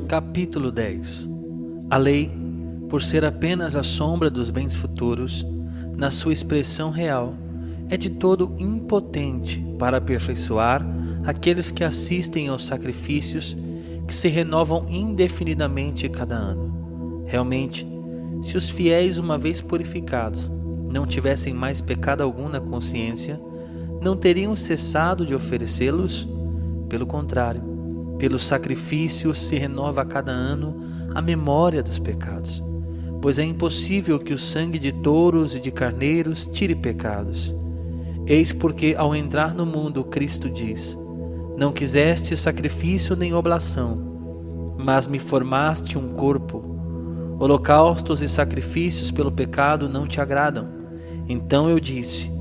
Capítulo 10. A lei, por ser apenas a sombra dos bens futuros, na sua expressão real, é de todo impotente para aperfeiçoar aqueles que assistem aos sacrifícios que se renovam indefinidamente cada ano. Realmente, se os fiéis, uma vez purificados, não tivessem mais pecado algum na consciência, não teriam cessado de oferecê-los? Pelo contrário, pelos sacrifícios se renova a cada ano a memória dos pecados, pois é impossível que o sangue de touros e de carneiros tire pecados. Eis porque, ao entrar no mundo, Cristo diz: não quiseste sacrifício nem oblação, mas me formaste um corpo. Holocaustos e sacrifícios pelo pecado não te agradam. Então eu disse: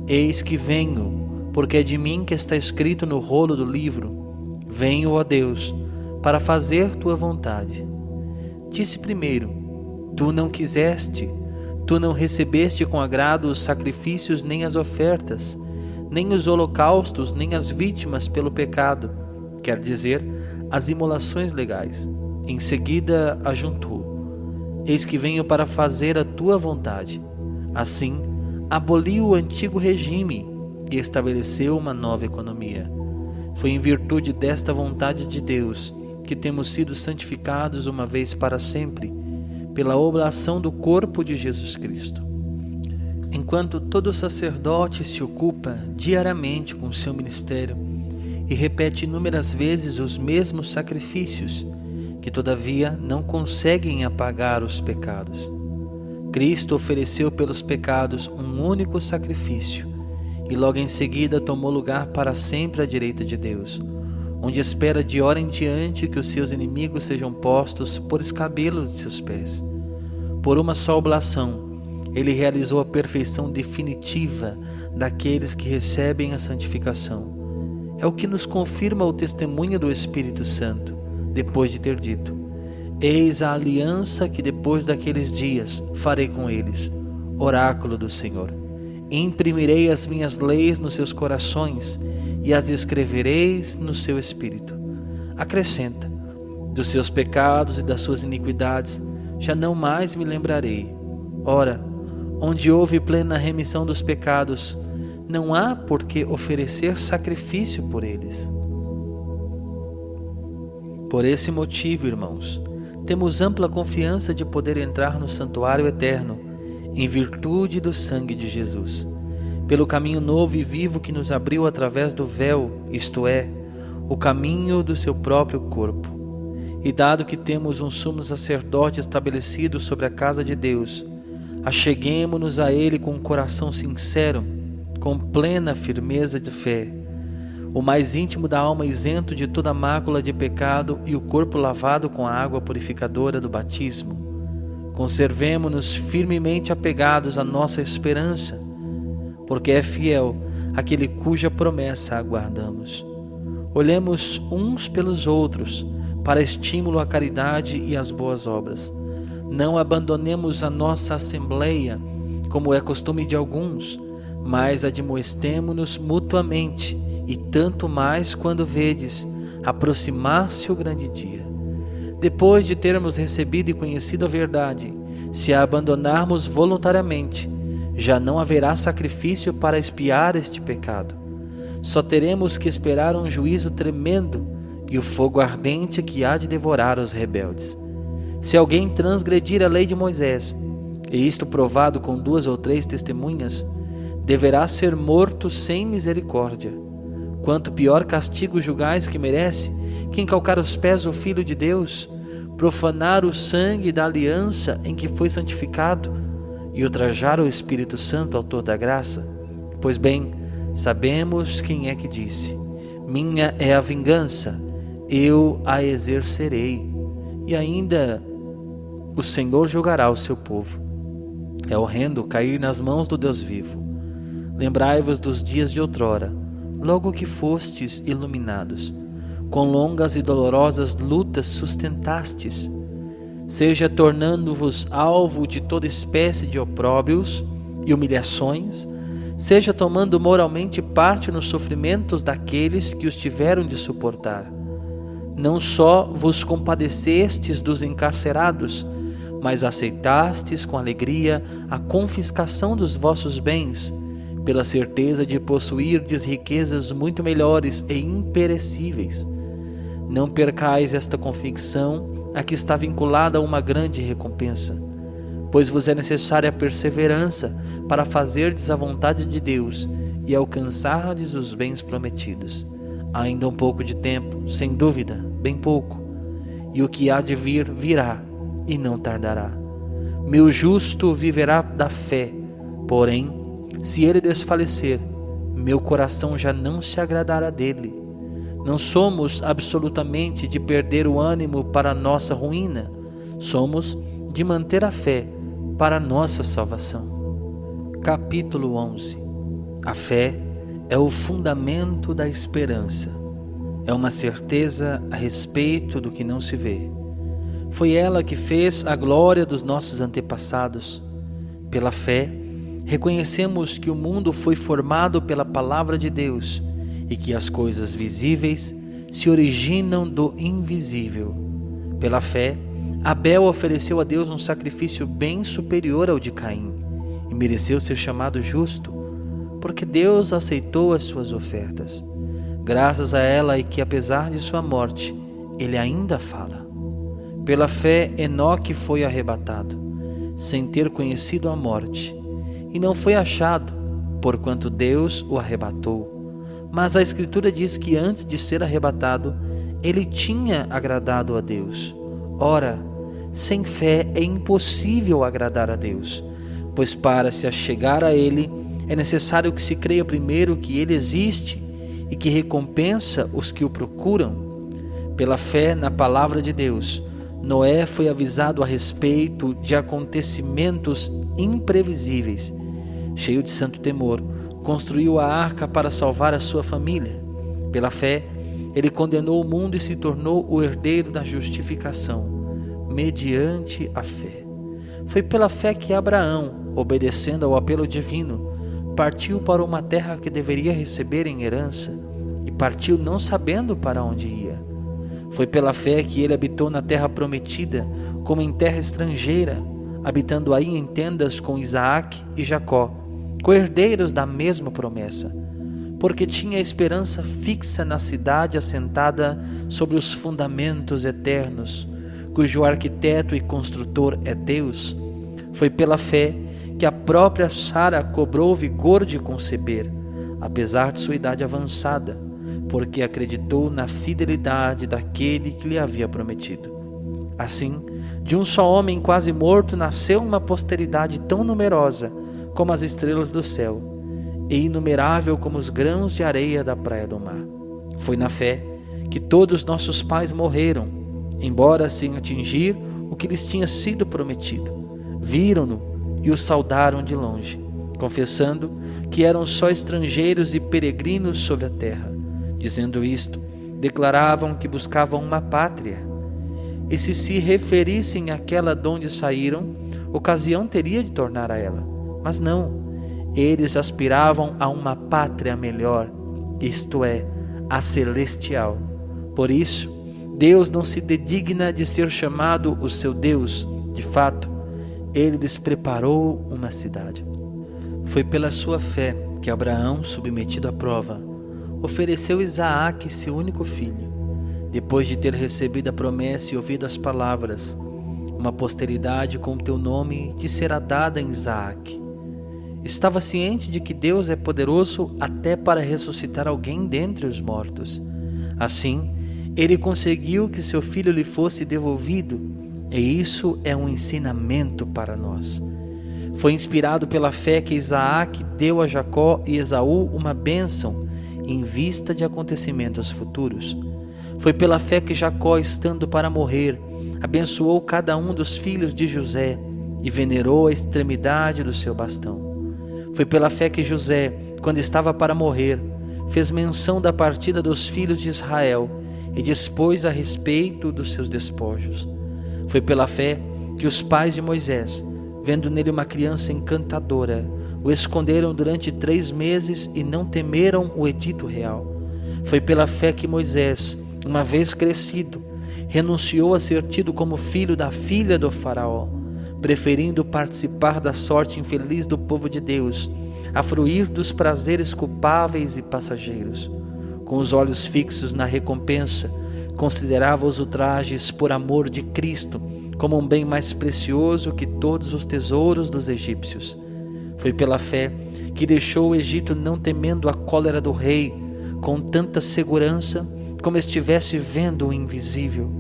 eis que venho, porque é de mim que está escrito no rolo do livro: venho, ó Deus, para fazer tua vontade. Disse primeiro: tu não quiseste, tu não recebeste com agrado os sacrifícios nem as ofertas, nem os holocaustos, nem as vítimas pelo pecado, quer dizer, as imolações legais. Em seguida ajuntou: eis que venho para fazer a tua vontade. Assim, aboliu o antigo regime e estabeleceu uma nova economia. Foi em virtude desta vontade de Deus que temos sido santificados uma vez para sempre, pela oblação do corpo de Jesus Cristo. Enquanto todo sacerdote se ocupa diariamente com seu ministério e repete inúmeras vezes os mesmos sacrifícios, que todavia não conseguem apagar os pecados, Cristo ofereceu pelos pecados um único sacrifício, e logo em seguida tomou lugar para sempre à direita de Deus, onde espera de hora em diante que os seus inimigos sejam postos por escabelos de seus pés. Por uma só oblação, ele realizou a perfeição definitiva daqueles que recebem a santificação. É o que nos confirma o testemunho do Espírito Santo, depois de ter dito: eis a aliança que depois daqueles dias farei com eles, oráculo do Senhor. Imprimirei as minhas leis nos seus corações e as escrevereis no seu espírito. Acrescenta: dos seus pecados e das suas iniquidades já não mais me lembrarei. Ora, onde houve plena remissão dos pecados, não há por que oferecer sacrifício por eles. Por esse motivo, irmãos, temos ampla confiança de poder entrar no santuário eterno, em virtude do sangue de Jesus, pelo caminho novo e vivo que nos abriu através do véu, isto é, o caminho do seu próprio corpo. E dado que temos um sumo sacerdote estabelecido sobre a casa de Deus, acheguemo-nos a ele com um coração sincero, com plena firmeza de fé, o mais íntimo da alma isento de toda mácula de pecado e o corpo lavado com a água purificadora do batismo. Conservemo-nos firmemente apegados à nossa esperança, porque é fiel aquele cuja promessa aguardamos. Olhemos uns pelos outros, para estímulo à caridade e às boas obras. Não abandonemos a nossa assembleia, como é costume de alguns, mas admoestemo-nos mutuamente, e tanto mais quando vedes aproximar-se o grande dia. Depois de termos recebido e conhecido a verdade, se a abandonarmos voluntariamente, já não haverá sacrifício para expiar este pecado. Só teremos que esperar um juízo tremendo e o fogo ardente que há de devorar os rebeldes. Se alguém transgredir a lei de Moisés, e isto provado com 2 ou 3 testemunhas, deverá ser morto sem misericórdia. Quanto pior castigo julgais que merece quem calcar os pés do Filho de Deus, profanar o sangue da aliança em que foi santificado e ultrajar o Espírito Santo, autor da graça? Pois bem, sabemos quem é que disse: minha é a vingança, eu a exercerei. E ainda o Senhor julgará o seu povo. É horrendo cair nas mãos do Deus vivo. Lembrai-vos dos dias de outrora, logo que fostes iluminados, com longas e dolorosas lutas sustentastes, seja tornando-vos alvo de toda espécie de opróbrios e humilhações, seja tomando moralmente parte nos sofrimentos daqueles que os tiveram de suportar. Não só vos compadecestes dos encarcerados, mas aceitastes com alegria a confiscação dos vossos bens, pela certeza de possuirdes riquezas muito melhores e imperecíveis. Não percais esta convicção, a que está vinculada a uma grande recompensa, pois vos é necessária a perseverança para fazerdes a vontade de Deus e alcançardes os bens prometidos. Ainda um pouco de tempo, sem dúvida, bem pouco, e o que há de vir, virá, e não tardará. Meu justo viverá da fé, porém, se ele desfalecer, meu coração já não se agradará dele. Não somos absolutamente de perder o ânimo para a nossa ruína, somos de manter a fé para a nossa salvação. Capítulo 11. A fé é o fundamento da esperança. É uma certeza a respeito do que não se vê. Foi ela que fez a glória dos nossos antepassados. Pela fé, reconhecemos que o mundo foi formado pela palavra de Deus e que as coisas visíveis se originam do invisível. Pela fé, Abel ofereceu a Deus um sacrifício bem superior ao de Caim e mereceu ser chamado justo, porque Deus aceitou as suas ofertas. Graças a ela e que, apesar de sua morte, ele ainda fala. Pela fé, Enoque foi arrebatado, sem ter conhecido a morte, e não foi achado, porquanto Deus o arrebatou. Mas a Escritura diz que antes de ser arrebatado, ele tinha agradado a Deus. Ora, sem fé é impossível agradar a Deus, pois para se achegar a Ele, é necessário que se creia primeiro que Ele existe e que recompensa os que o procuram. Pela fé na palavra de Deus, Noé foi avisado a respeito de acontecimentos imprevisíveis. Cheio de santo temor, construiu a arca para salvar a sua família. Pela fé, ele condenou o mundo e se tornou o herdeiro da justificação, mediante a fé. Foi pela fé que Abraão, obedecendo ao apelo divino, partiu para uma terra que deveria receber em herança, e partiu não sabendo para onde ia. Foi pela fé que ele habitou na terra prometida, como em terra estrangeira, habitando aí em tendas com Isaac e Jacó, co-herdeiros da mesma promessa, porque tinha a esperança fixa na cidade assentada sobre os fundamentos eternos, cujo arquiteto e construtor é Deus. Foi pela fé que a própria Sara cobrou vigor de conceber, apesar de sua idade avançada, porque acreditou na fidelidade daquele que lhe havia prometido. Assim, de um só homem quase morto nasceu uma posteridade tão numerosa como as estrelas do céu, e inumerável como os grãos de areia da praia do mar. Foi na fé que todos nossos pais morreram, embora sem atingir o que lhes tinha sido prometido. Viram-no e o saudaram de longe, confessando que eram só estrangeiros e peregrinos sobre a terra. Dizendo isto, declaravam que buscavam uma pátria. E se referissem àquela de onde saíram, ocasião teria de tornar a ela. Mas não, eles aspiravam a uma pátria melhor, isto é, a celestial. Por isso, Deus não se dedigna de ser chamado o seu Deus. De fato, Ele lhes preparou uma cidade. Foi pela sua fé que Abraão, submetido à prova, ofereceu Isaac, seu único filho, depois de ter recebido a promessa e ouvido as palavras: uma posteridade com teu nome te será dada em Isaac. Estava ciente de que Deus é poderoso até para ressuscitar alguém dentre os mortos. Assim, ele conseguiu que seu filho lhe fosse devolvido, e isso é um ensinamento para nós. Foi inspirado pela fé que Isaac deu a Jacó e Esaú uma bênção em vista de acontecimentos futuros. Foi pela fé que Jacó, estando para morrer, abençoou cada um dos filhos de José e venerou a extremidade do seu bastão. Foi pela fé que José, quando estava para morrer, fez menção da partida dos filhos de Israel e dispôs a respeito dos seus despojos. Foi pela fé que os pais de Moisés, vendo nele uma criança encantadora, o esconderam durante 3 meses e não temeram o edito real. Foi pela fé que Moisés, uma vez crescido, renunciou a ser tido como filho da filha do faraó, preferindo participar da sorte infeliz do povo de Deus, a fruir dos prazeres culpáveis e passageiros. Com os olhos fixos na recompensa, considerava os ultrajes por amor de Cristo como um bem mais precioso que todos os tesouros dos egípcios. Foi pela fé que deixou o Egito, não temendo a cólera do rei, com tanta segurança como estivesse vendo o invisível.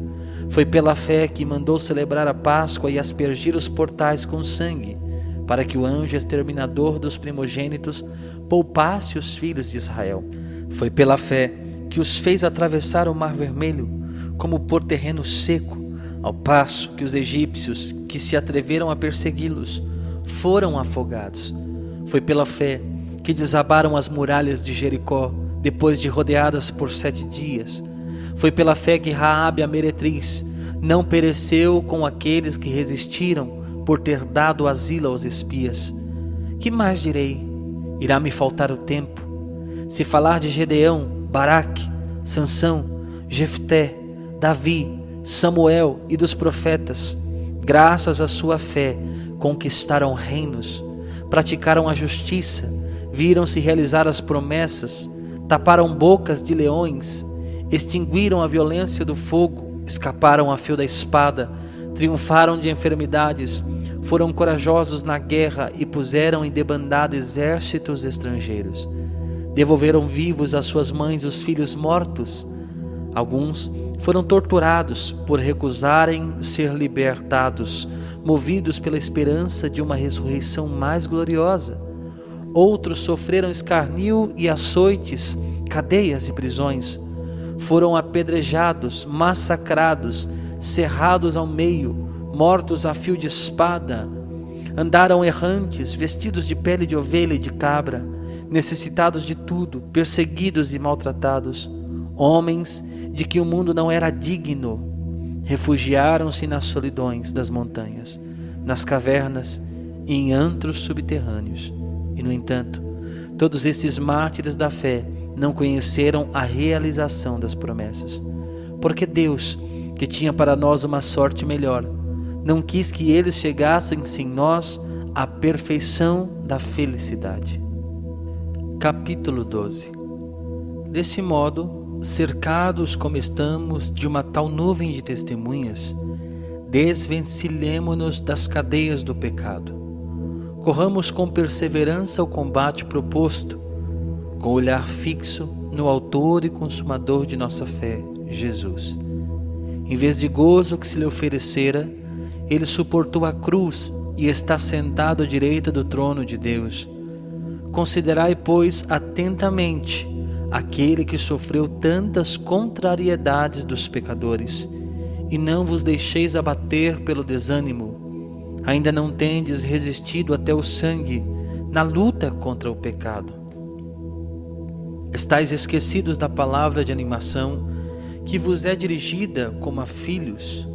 Foi pela fé que mandou celebrar a Páscoa e aspergir os portais com sangue, para que o anjo exterminador dos primogênitos poupasse os filhos de Israel. Foi pela fé que os fez atravessar o Mar Vermelho como por terreno seco, ao passo que os egípcios, que se atreveram a persegui-los, foram afogados. Foi pela fé que desabaram as muralhas de Jericó, depois de rodeadas por 7 dias. Foi pela fé que Raabe, a meretriz, não pereceu com aqueles que resistiram, por ter dado asilo aos espias. Que mais direi? Irá me faltar o tempo. Se falar de Gedeão, Baraque, Sansão, Jefté, Davi, Samuel e dos profetas, graças à sua fé, conquistaram reinos, praticaram a justiça, viram-se realizar as promessas, taparam bocas de leões, extinguiram a violência do fogo, escaparam a fio da espada, triunfaram de enfermidades, foram corajosos na guerra e puseram em debandada exércitos estrangeiros. Devolveram vivos às suas mães os filhos mortos. Alguns foram torturados por recusarem ser libertados, movidos pela esperança de uma ressurreição mais gloriosa. Outros sofreram escárnio e açoites, cadeias e prisões. Foram apedrejados, massacrados, cerrados ao meio, mortos a fio de espada. Andaram errantes, vestidos de pele de ovelha e de cabra, necessitados de tudo, perseguidos e maltratados. Homens de que o mundo não era digno, refugiaram-se nas solidões das montanhas, nas cavernas e em antros subterrâneos. E, no entanto, todos esses mártires da fé não conheceram a realização das promessas, porque Deus, que tinha para nós uma sorte melhor, não quis que eles chegassem sem nós à perfeição da felicidade. Capítulo 12. Desse modo, cercados como estamos de uma tal nuvem de testemunhas, desvencilhemo-nos das cadeias do pecado. Corramos com perseverança o combate proposto, com o olhar fixo no autor e consumador de nossa fé, Jesus. Em vez de gozo que se lhe oferecera, ele suportou a cruz e está sentado à direita do trono de Deus. Considerai, pois, atentamente aquele que sofreu tantas contrariedades dos pecadores, e não vos deixeis abater pelo desânimo. Ainda não tendes resistido até o sangue na luta contra o pecado. Estais esquecidos da palavra de animação que vos é dirigida como a filhos.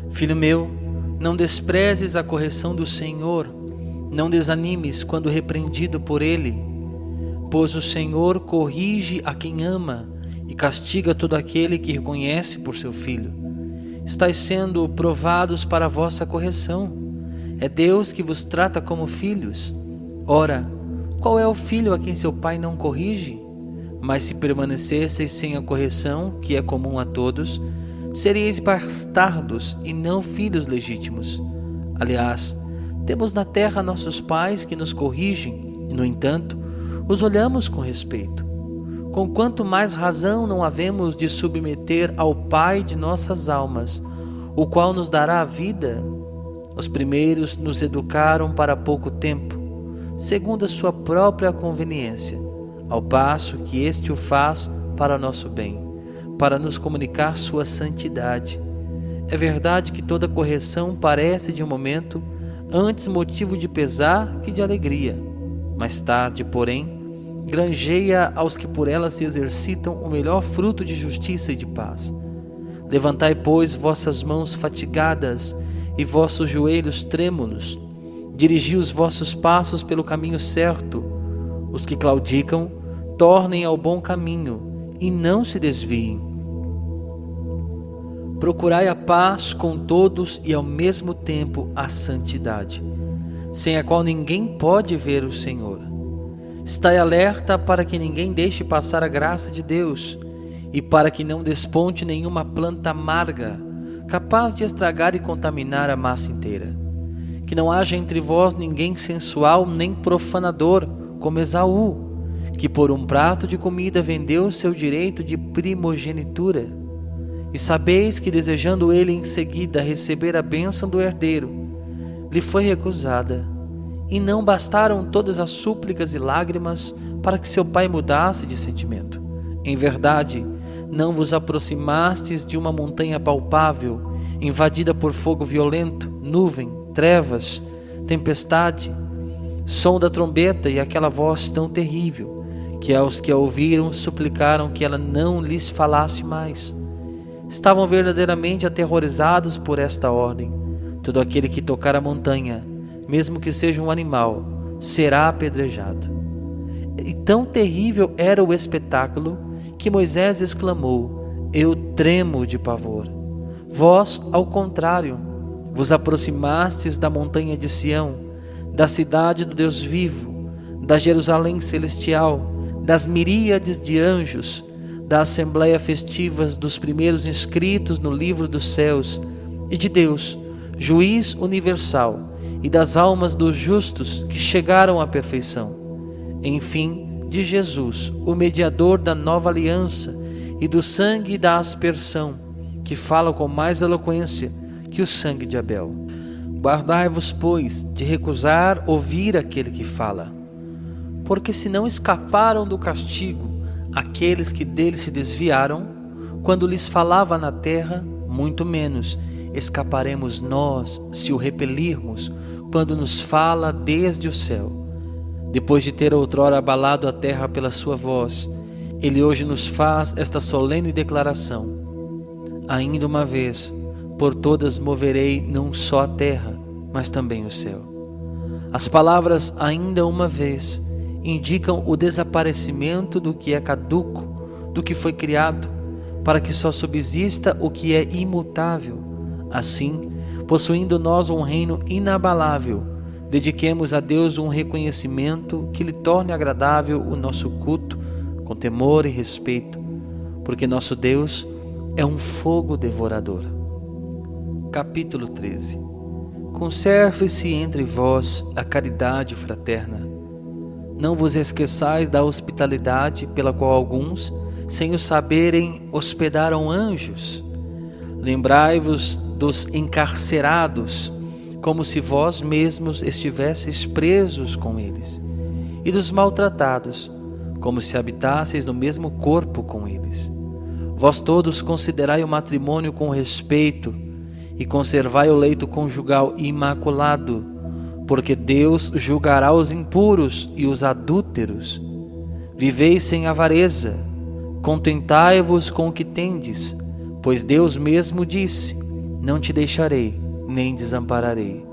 Filho meu, não desprezes a correção do Senhor, não desanimes quando repreendido por Ele, pois o Senhor corrige a quem ama e castiga todo aquele que reconhece por seu filho. Estais sendo provados para a vossa correção. É Deus que vos trata como filhos. Ora, qual é o filho a quem seu pai não corrige? Mas se permanecesseis sem a correção, que é comum a todos, seríeis bastardos e não filhos legítimos. Aliás, temos na terra nossos pais que nos corrigem, e, no entanto, os olhamos com respeito. Com quanto mais razão não havemos de submeter ao Pai de nossas almas, o qual nos dará a vida? Os primeiros nos educaram para pouco tempo, segundo a sua própria conveniência, ao passo que este o faz para nosso bem, para nos comunicar sua santidade. É verdade que toda correção parece de um momento antes motivo de pesar que de alegria. Mais tarde, porém, granjeia aos que por ela se exercitam o melhor fruto de justiça e de paz. Levantai, pois, vossas mãos fatigadas e vossos joelhos trêmulos. Dirigi os vossos passos pelo caminho certo. Os que claudicam, tornem ao bom caminho e não se desviem. Procurai a paz com todos e ao mesmo tempo a santidade, sem a qual ninguém pode ver o Senhor. Estai alerta para que ninguém deixe passar a graça de Deus e para que não desponte nenhuma planta amarga, capaz de estragar e contaminar a massa inteira. Que não haja entre vós ninguém sensual nem profanador, como Esaú, que por um prato de comida vendeu seu direito de primogenitura. E sabeis que, desejando ele em seguida receber a bênção do herdeiro, lhe foi recusada. E não bastaram todas as súplicas e lágrimas para que seu pai mudasse de sentimento. Em verdade, não vos aproximastes de uma montanha palpável, invadida por fogo violento, nuvem, trevas, tempestade, som da trombeta e aquela voz tão terrível, que aos que a ouviram suplicaram que ela não lhes falasse mais. Estavam verdadeiramente aterrorizados por esta ordem. Todo aquele que tocar a montanha, mesmo que seja um animal, será apedrejado. E tão terrível era o espetáculo que Moisés exclamou: eu tremo de pavor. Vós, ao contrário, vos aproximastes da montanha de Sião, da cidade do Deus vivo, da Jerusalém celestial, das miríades de anjos, da assembleia festiva dos primeiros inscritos no livro dos céus, e de Deus, juiz universal, e das almas dos justos que chegaram à perfeição. Enfim, de Jesus, o mediador da nova aliança, e do sangue da aspersão, que fala com mais eloquência que o sangue de Abel. Guardai-vos, pois, de recusar ouvir aquele que fala, porque se não escaparam do castigo aqueles que dele se desviaram, quando lhes falava na terra, muito menos escaparemos nós se o repelirmos quando nos fala desde o céu. Depois de ter outrora abalado a terra pela sua voz, ele hoje nos faz esta solene declaração: ainda uma vez, por todas moverei não só a terra, mas também o céu. As palavras ainda uma vez indicam o desaparecimento do que é caduco, do que foi criado, para que só subsista o que é imutável. Assim, possuindo nós um reino inabalável, dediquemos a Deus um reconhecimento que lhe torne agradável o nosso culto, com temor e respeito, porque nosso Deus é um fogo devorador. Capítulo 13. Conserve-se entre vós a caridade fraterna. Não vos esqueçais da hospitalidade pela qual alguns, sem o saberem, hospedaram anjos. Lembrai-vos dos encarcerados, como se vós mesmos estivesseis presos com eles, e dos maltratados, como se habitasseis no mesmo corpo com eles. Vós todos considerai o matrimônio com respeito, e conservai o leito conjugal imaculado, porque Deus julgará os impuros e os adúlteros. Vivei sem avareza, contentai-vos com o que tendes, pois Deus mesmo disse: não te deixarei, nem desampararei.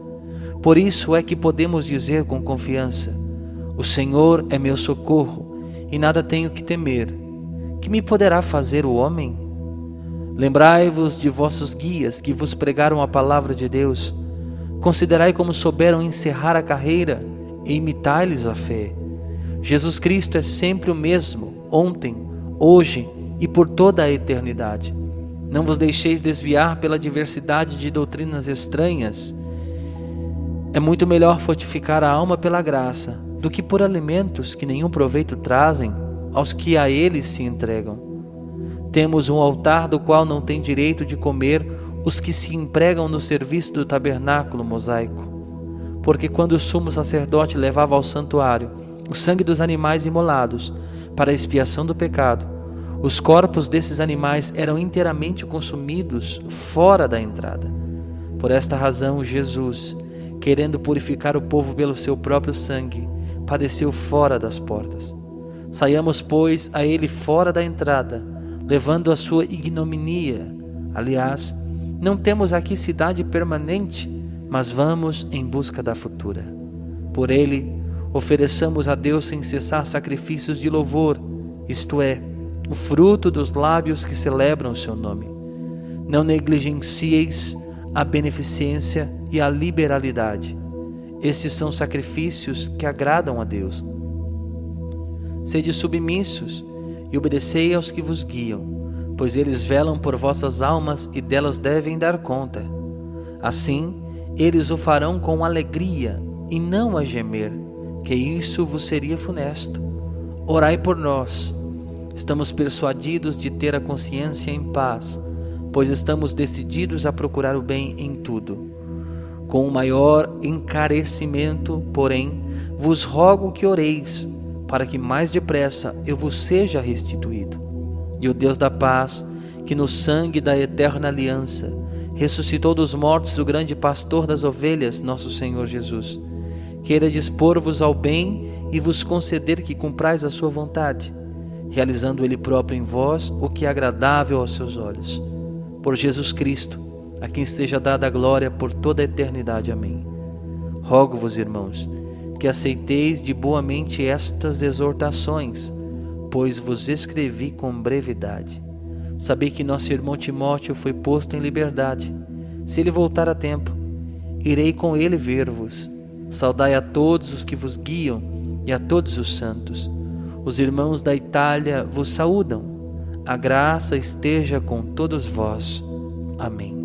Por isso é que podemos dizer com confiança: o Senhor é meu socorro, e nada tenho que temer. Que me poderá fazer o homem? Lembrai-vos de vossos guias que vos pregaram a palavra de Deus. Considerai como souberam encerrar a carreira e imitai-lhes a fé. Jesus Cristo é sempre o mesmo, ontem, hoje e por toda a eternidade. Não vos deixeis desviar pela diversidade de doutrinas estranhas. É muito melhor fortificar a alma pela graça do que por alimentos que nenhum proveito trazem aos que a eles se entregam. Temos um altar do qual não tem direito de comer os que se empregam no serviço do tabernáculo mosaico, porque quando o sumo sacerdote levava ao santuário o sangue dos animais imolados para a expiação do pecado, os corpos desses animais eram inteiramente consumidos fora da entrada. Por esta razão, Jesus, querendo purificar o povo pelo seu próprio sangue, padeceu fora das portas. Saiamos, pois, a ele fora da entrada, levando a sua ignominia. Aliás, não temos aqui cidade permanente, mas vamos em busca da futura. Por ele, ofereçamos a Deus sem cessar sacrifícios de louvor, isto é, o fruto dos lábios que celebram o seu nome. Não negligencieis a beneficência e a liberalidade. Estes são sacrifícios que agradam a Deus. Sede submissos e obedecei aos que vos guiam, pois eles velam por vossas almas e delas devem dar conta. Assim, eles o farão com alegria e não a gemer, que isso vos seria funesto. Orai por nós. Estamos persuadidos de ter a consciência em paz, pois estamos decididos a procurar o bem em tudo. Com o maior encarecimento, porém, vos rogo que oreis, para que mais depressa eu vos seja restituído. E o Deus da paz, que no sangue da eterna aliança ressuscitou dos mortos o grande pastor das ovelhas, nosso Senhor Jesus, queira dispor-vos ao bem e vos conceder que cumprais a sua vontade, realizando Ele próprio em vós o que é agradável aos seus olhos. Por Jesus Cristo, a quem seja dada a glória por toda a eternidade. Amém. Rogo-vos, irmãos, que aceiteis de boa mente estas exortações, pois vos escrevi com brevidade. Sabei que nosso irmão Timóteo foi posto em liberdade. Se ele voltar a tempo, irei com ele ver-vos. Saudai a todos os que vos guiam e a todos os santos. Os irmãos da Itália vos saúdam. A graça esteja com todos vós. Amém.